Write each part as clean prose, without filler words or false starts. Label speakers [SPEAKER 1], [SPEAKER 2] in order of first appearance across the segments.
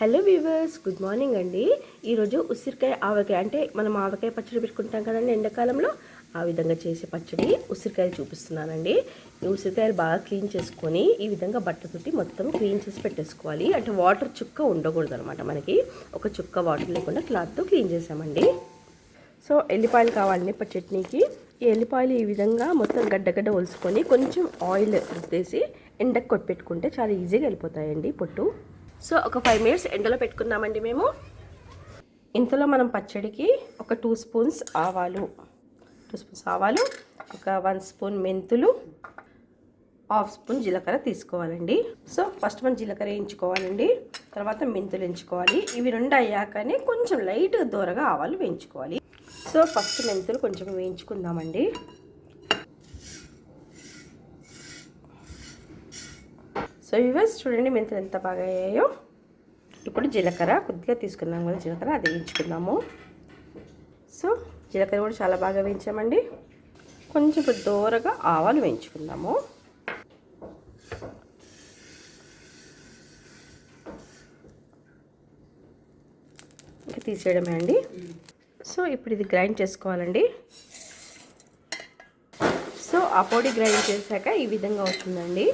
[SPEAKER 1] Hello viewers, good morning అండి. ఈరోజు ఉసిరికాయ ఆవకాయ అంటే మనం ఆవకాయ పచ్చడి పెట్టుకుంటాం కదండి ఎండాకాలంలో. ఆ విధంగా చేసే పచ్చడి ఉసిరికాయలు చూపిస్తున్నానండి. ఈ ఉసిరికాయలు బాగా క్లీన్ చేసుకొని ఈ విధంగా బట్టతోటి మొత్తం క్లీన్ చేసి పెట్టేసుకోవాలి. అంటే వాటర్ చుక్క ఉండకూడదు అనమాట. మనకి ఒక చుక్క వాటర్ లేకుండా క్లాత్తో క్లీన్ చేసామండి. సో ఎల్లిపాయలు కావాలండి చట్నీకి. ఈ ఎల్లిపాయలు ఈ విధంగా మొత్తం గడ్డగడ్డ ఒలుసుకొని కొంచెం ఆయిల్ వేసి ఎండకు కొట్టిపెట్టుకుంటే చాలా ఈజీగా వెళ్ళిపోతాయండి పొట్టు. సో ఒక 5 minutes ఎండలో పెట్టుకున్నామండి మేము. ఇంతలో మనం పచ్చడికి ఒక 2 స్పూన్స్ ఆవాలు, ఒక 1 స్పూన్ మెంతులు, 1/2 స్పూన్ జీలకర్ర తీసుకోవాలండి. సో ఫస్ట్ మనం జీలకర్ర వేయించుకోవాలండి, తర్వాత మెంతులు వేయించుకోవాలి. ఇవి రెండు అయ్యాకనే కొంచెం లైట్ దూరగా ఆవాలు వేయించుకోవాలి. సో ఫస్ట్ మెంతులు కొంచెం వేయించుకుందామండి. సో ఇవస్ చూడండి మెంతులు ఎంత బాగా అయ్యాయో. ఇప్పుడు జీలకర్ర కొద్దిగా తీసుకున్నాం కదా, జీలకర్ర అది వేయించుకుందాము. సో జీలకర్ర కూడా చాలా బాగా వేయించామండి. కొంచెం ఇప్పుడు దూరగా ఆవాలు వేయించుకుందాము. ఇంకా తీసేయడమే అండి. సో ఇప్పుడు ఇది గ్రైండ్ చేసుకోవాలండి. సో ఆ పొడి గ్రైండ్ చేశాక ఈ విధంగా వస్తుందండి.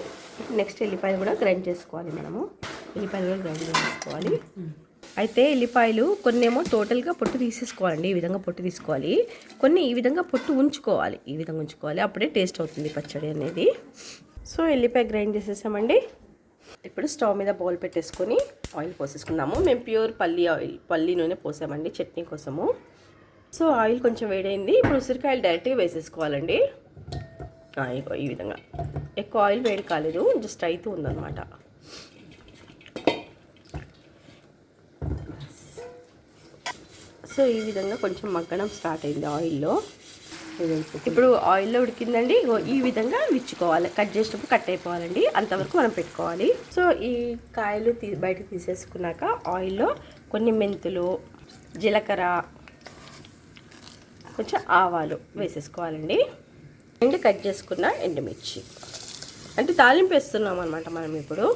[SPEAKER 1] నెక్స్ట్ ఎల్లిపాయలు కూడా గ్రైండ్ చేసుకోవాలి. ఎల్లిపాయలు కూడా గ్రైండ్ చేసుకోవాలి. అయితే ఎల్లిపాయలు కొన్ని ఏమో టోటల్గా పొట్టు తీసేసుకోవాలండి. ఈ విధంగా పొట్టు తీసుకోవాలి. కొన్ని ఈ విధంగా పొట్టు ఉంచుకోవాలి. ఈ విధంగా ఉంచుకోవాలి, అప్పుడే టేస్ట్ అవుతుంది పచ్చడి అనేది. సో ఎల్లిపాయ గ్రైండ్ చేసేసామండి. ఇప్పుడు స్టవ్ మీద బౌల్ పెట్టేసుకొని ఆయిల్ పోసేసుకుందాము. మేము ప్యూర్ పల్లి నూనె పోసామండి చట్నీ కోసము. సో ఆయిల్ కొంచెం వేడైంది. ఇప్పుడు ఉసిరికాయలు డైరెక్ట్గా వేసేసుకోవాలండి. ఈ విధంగా ఎక్కువ ఆయిల్ వేడి కాలేదు, జస్ట్ అవుతూ ఉందన్నమాట. సో ఈ విధంగా కొంచెం మగ్గడం స్టార్ట్ అయింది ఆయిల్లో. ఇప్పుడు ఆయిల్లో ఉడికిందండి. ఈ విధంగా విచ్చుకోవాలి. కట్ చేసినప్పుడు కట్ అయిపోవాలండి, అంతవరకు మనం పెట్టుకోవాలి. సో ఈ కాయలు బయటకు తీసేసుకున్నాక ఆయిల్లో కొన్ని మెంతులు, జీలకర్ర, కొంచెం ఆవాలు వేసేసుకోవాలండి. అండ్ కట్ చేసుకున్న ఎండుమిర్చి, అంటే తాలింపు వేస్తున్నాం అనమాట మనం. ఇప్పుడు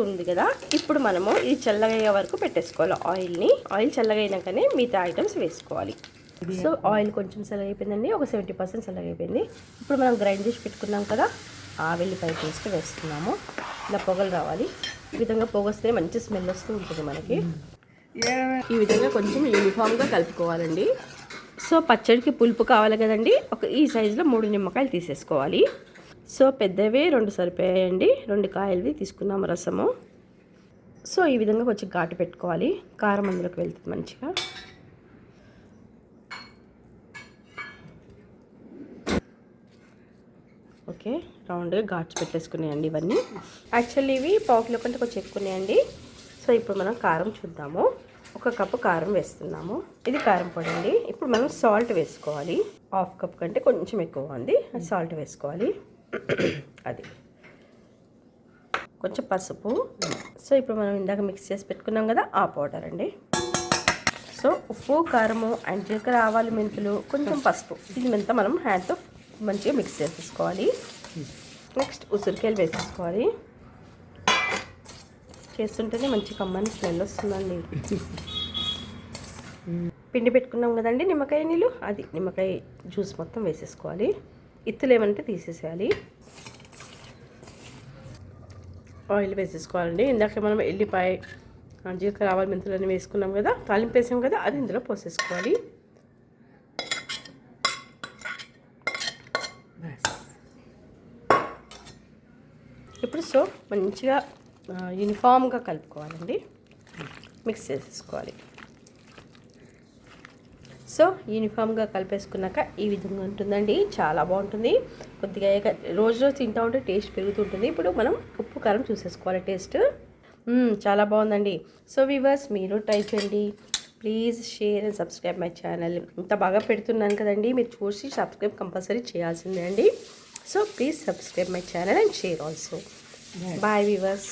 [SPEAKER 1] ఉంది కదా, ఇప్పుడు మనము ఇది చల్లగయ్యే వరకు పెట్టేసుకోవాలి ఆయిల్ని. ఆయిల్ చల్లగైనాకనే మిగతా ఐటమ్స్ వేసుకోవాలి. సో ఆయిల్ కొంచెం చల్లగైపోయిందండి, ఒక 70% చల్లగైపోయింది. ఇప్పుడు మనం గ్రైండ్ చేసి పెట్టుకున్నాం కదా, ఆ వెల్లిపాయ పేస్ట్ వేస్తున్నాము. ఇలా పొగలు రావాలి. ఈ విధంగా పొగొస్తే మంచి స్మెల్ వస్తూ ఉంటుంది మనకి. ఈ విధంగా కొంచెం యూనిఫామ్గా కలుపుకోవాలండి. సో పచ్చడికి పులుపు కావాలి కదండి, ఈ సైజులో 3 నిమ్మకాయలు తీసేసుకోవాలి. సో పెద్దవే 2 సరిపోయాయండి. 2 కాయలవి తీసుకున్నాము రసము. సో ఈ విధంగా కొంచెం ఘాటు పెట్టుకోవాలి, కారం అందులోకి వెళ్తుంది మంచిగా. ఓకే, రౌండ్గా ఘాట్స్ పెట్టేసుకున్నాయండి ఇవన్నీ. యాక్చువల్లీ ఇవి 1/2 కిలో కంటే కొంచెం ఎక్కువ ఉన్నాయండి. సో ఇప్పుడు మనం కారం చూద్దాము. 1 కప్పు కారం వేస్తున్నాము. ఇది కారం పొడి అండి. ఇప్పుడు మనం సాల్ట్ వేసుకోవాలి. 1/2 కప్ కంటే కొంచెం ఎక్కువ ఉంది, సాల్ట్ వేసుకోవాలి. అది కొంచెం పసుపు. సో ఇప్పుడు మనం ఇందాక మిక్స్ చేసి పెట్టుకున్నాం కదా, ఆ పౌడర్ అండి. సో ఉప్పు, కారము అండ్ జీలకర్ర, ఆవాలు, మెంతులు, కొంచెం పసుపు, ఇది మెంత మనం హ్యాండ్తో మంచిగా మిక్స్ చేసేసుకోవాలి. నెక్స్ట్ ఉసిరికాయలు వేసేసుకోవాలి. చేస్తుంటేనే మంచి కమ్మని స్మెల్ వస్తుందండి. పిండి పెట్టుకున్నాం కదండి నిమ్మకాయ నీళ్ళు, అది నిమ్మకాయ జ్యూస్ మొత్తం వేసేసుకోవాలి. ఇత్తులు ఏమంటే తీసేసేయాలి. ఆయిల్ వేసేసుకోవాలండి. ఇందాక మనం ఎల్లిపాయ, జీలకర్ర, ఆవాలు, మెంతులన్నీ వేసుకున్నాం కదా, తాలింపు వేసాం కదా, అది ఇందులో పోసేసుకోవాలి. ఇప్పుడు సో మంచిగా యూనిఫామ్గా కలుపుకోవాలండి, మిక్స్ చేసేసుకోవాలి. సో యూనిఫామ్గా కలిపేసుకున్నాక ఈ విధంగా ఉంటుందండి, చాలా బాగుంటుంది. కొద్దిగా రోజు తింటూ ఉంటే టేస్ట్ పెరుగుతుంటుంది. ఇప్పుడు మనం ఉప్పు కారం చూసేసుకోవాలి టేస్ట్. చాలా బాగుందండి. సో వ్యూవర్స్, మీరు ట్రై చేయండి. Please share and subscribe my channel. ఇంత బాగా పెడుతున్నాను కదండి, మీరు చూసి సబ్స్క్రైబ్ కంపల్సరీ చేయాల్సిందే అండి. So please subscribe my channel and share also. Bye viewers.